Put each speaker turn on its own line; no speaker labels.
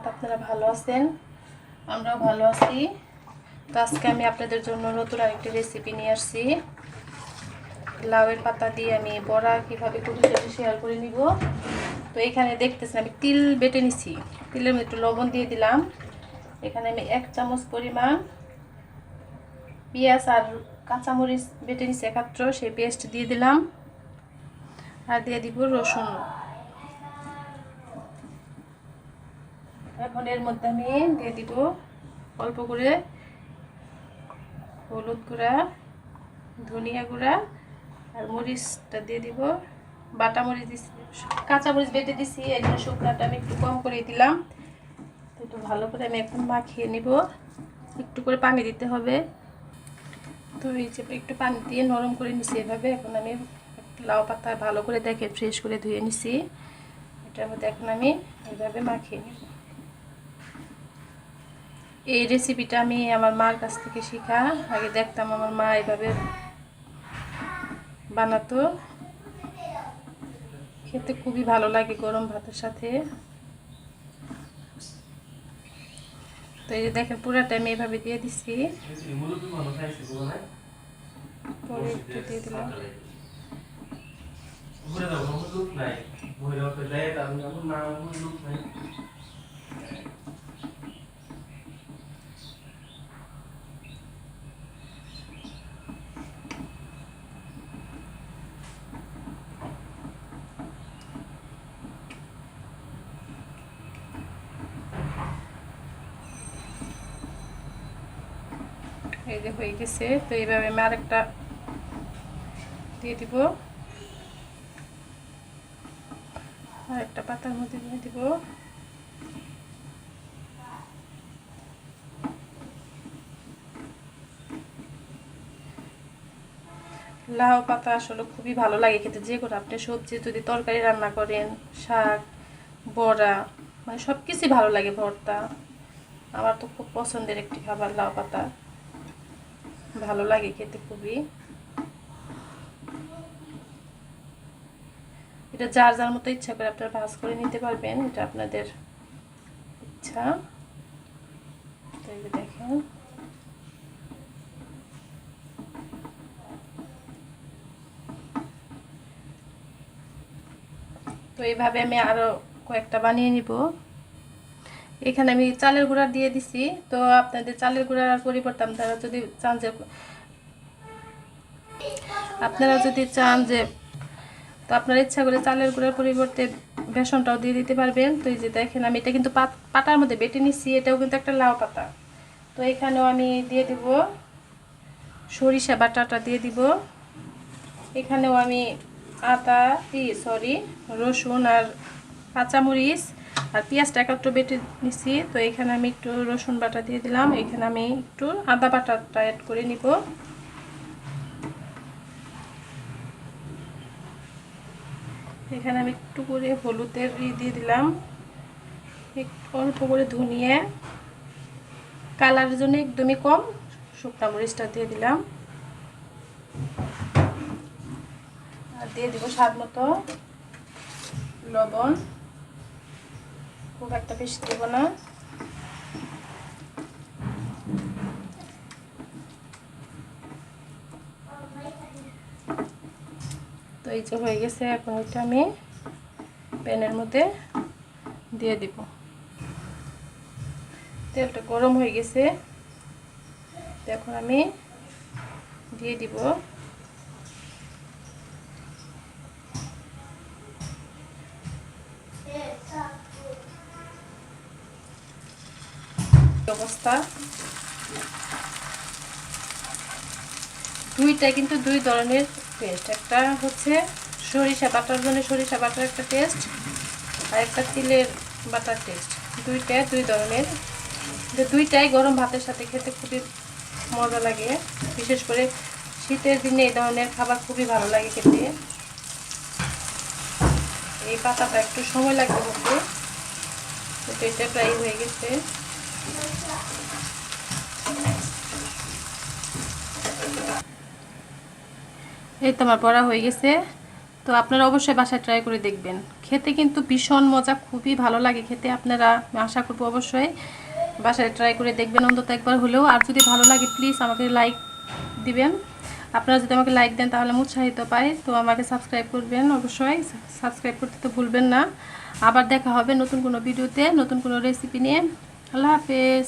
মতো আপনারা ভালো আছেন, আমরাও ভালো আছি। তো আজকে আমি আপনাদের জন্য নতুন আরেকটি রেসিপি নিয়ে আসছি। লাউয়ের পাতা দিয়ে আমি বড়া কীভাবে করি সেটা শেয়ার করে নিব। তো এখানে দেখতেছেন আমি তিল বেটে নিছি, তিলের মধ্যে একটু লবণ দিয়ে দিলাম। এখানে আমি 1 চামচ পরিমাণ পেঁয়াজ আর কাঁচামরিচ বেটে নিছি একত্র, সেই পেস্ট দিয়ে দিলাম। আর দিয়ে দিব রসুন। এখন এর মধ্যে আমি দিয়ে দিব অল্প করে হলুদ গুঁড়া, ধনিয়া গুঁড়া আর মরিচটা দিয়ে দিব। বাটা মরিচ দিছি, কাঁচা মরিচ বেটে দিছি, এই জন্য শুকনাটা আমি একটু কম করে দিলাম। একটু ভালো করে আমি এখন মাখিয়ে নিব। একটু করে পানি দিতে হবে। তো এই যে একটু পানি দিয়ে নরম করে নিছি এভাবে। এখন আমি লাউ পাতা ভালো করে দেখে ফ্রেশ করে ধুয়ে নিছি, এটার মধ্যে এখন আমি এইভাবে মাখিয়ে নিব। এই রেসিপিটা আমি আমার মার কাছ থেকে শেখা। আগে দেখতাম আমার মা এইভাবে বানাতো, খেতে খুবই ভালো লাগে গরম ভাতের সাথে। তো এই যে দেখেন পুরাটা আমি এইভাবে দিয়ে দিচ্ছি, পরে একটু দিয়ে দিলাম। এই যে হয়ে গেছে। তো এইভাবে আমি আরেকটা দিয়ে দিব, আরেকটা পাতার মধ্যে দিয়ে দিব। লাউ পাতা আসলে খুবই ভালো লাগে খেতে, যে কোনো আপনি সবজি যদি তরকারি রান্না করেন, শাক, বড়া, মানে সব কিছুই ভালো লাগে। ভর্তা, আমার তো খুব পছন্দের একটি খাবার লাউ পাতা, ভালো লাগে খেতে খুবই। এটা যার যার মতো ইচ্ছা করে আপনারা ভাজ করে নিতে পারবেন, এটা আপনাদের ইচ্ছা। তো এই যে দেখেন তো এইভাবে আমি আরো কয়েকটা বানিয়ে নিব। এখানে আমি চালের গুঁড়া দিয়ে দিছি। তো আপনাদের চালের গুঁড়ার পরিবর্তে আপনারা যদি চান যে তো আপনার ইচ্ছা করে চালের গুঁড়ার পরিবর্তে বেসনটাও দিয়ে দিতে পারবেন। তো এই যে দেখেন আমি এটা কিন্তু পাতার মধ্যে বেটে নিচ্ছি, এটাও কিন্তু একটা লাউ পাতা। তো এখানেও আমি দিয়ে দিব সরিষা বাটাটা দিয়ে দিব। এখানেও আমি রসুন আর কাঁচামরিচ আর পেঁয়াজটা একত্র বেটে নিচ্ছি। তো এখানে আমি একটু রসুন বাটা দিয়ে দিলাম। এখানে আমি একটু আদা বাটাটা অ্যাড করে নিব। এখানে আমি একটু করে হলুদের দিয়ে দিলাম, একটু অল্প করে ধনিয়া, কালারের জন্য একদমই কম শুকনা মরিচটা দিয়ে দিলাম। আর দিয়ে দিব স্বাদ মতো লবণ, খুব একটা বেশি দেব না। তো এই যে হয়ে গেছে। এখন এটা আমি প্যানের মধ্যে দিয়ে দিব। তেলটা গরম হয়ে গেছে, এখন আমি দিয়ে দিব অবস্থা। দুইটা কিন্তু দুই ধরনের পেস্ট, একটা হচ্ছে সরিষা বাটার জন্য সরিষা বাটার একটা টেস্ট, আর একটা তিলের বাটার টেস্ট। দুইটা দুই ধরনের, দুইটাই গরম ভাতের সাথে খেতে খুবই মজা লাগে। বিশেষ করে শীতের দিনে এই ধরনের খাবার খুবই ভালো লাগে খেতে। এই পাতাটা একটু সময় লাগবে হতে, তো এটা প্রায় হয়ে গেছে। এই তো আমার পড়া হয়ে গেছে। তো আপনারা অবশ্যই বাসায় ট্রাই করে দেখবেন। খেতে কিন্তু ভীষণ মজা, খুবই ভালো লাগে খেতে। আপনারা আশা করবো অবশ্যই বাসায় ট্রাই করে দেখবেন অন্তত একবার হলেও। আর যদি ভালো লাগে প্লিজ আমাকে লাইক দিবেন। আপনারা যদি আমাকে লাইক দেন তাহলে আমি উৎসাহিত পাই। তো আমাকে সাবস্ক্রাইব করবেন অবশ্যই, সাবস্ক্রাইব করতে তো ভুলবেন না। আবার দেখা হবে নতুন কোনো ভিডিওতে, নতুন কোনো রেসিপি নিয়ে। আল্লাহ হাফেজ।